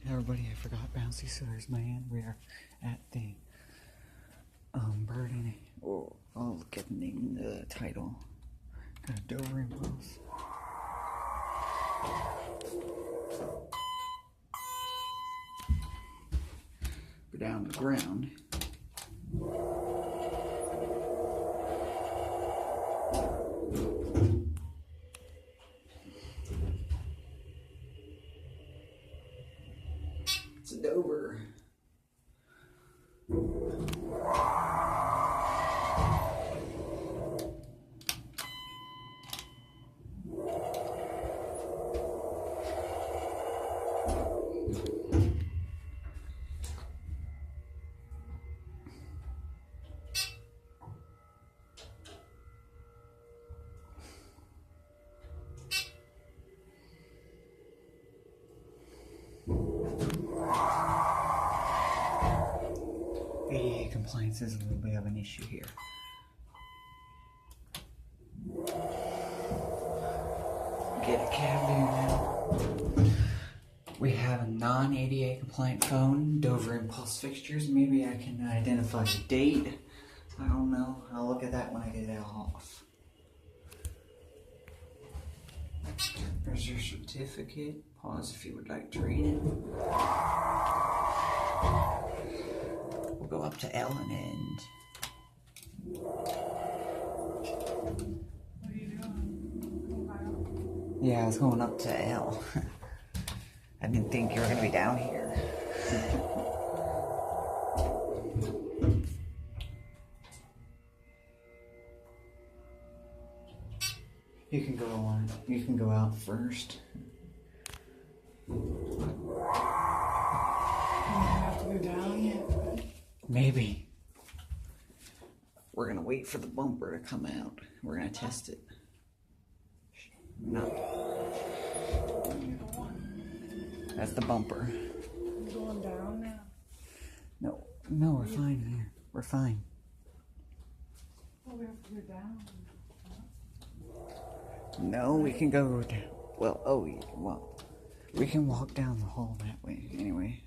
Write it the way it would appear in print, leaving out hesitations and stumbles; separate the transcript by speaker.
Speaker 1: Everybody, I forgot Bouncy Cellars, man. We are at the Bird and I'll get the name, the title. Got a Dover Impulse. Go down to the ground. It's a Dover. ADA compliance is a little bit of an issue here. Get a cab there now. We have a non-ADA compliant phone, Dover Impulse fixtures. Maybe I can identify the date. I don't know. I'll look at that when I get it off. There's your certificate. Pause if you would like to read it. We'll go up to L and end.
Speaker 2: What are you doing?
Speaker 1: Yeah, I was going up to L. I didn't think you were going to be down here. You can go on. You can go out first.
Speaker 2: You have to go down yet?
Speaker 1: Maybe. We're going to wait for the bumper to come out. We're going to test it. No. That's the bumper.
Speaker 2: I'm going down now.
Speaker 1: No, we're fine here. We're fine.
Speaker 2: Well, we have to go down.
Speaker 1: No, we can go down. Well, we can walk down the hall that way. Anyway.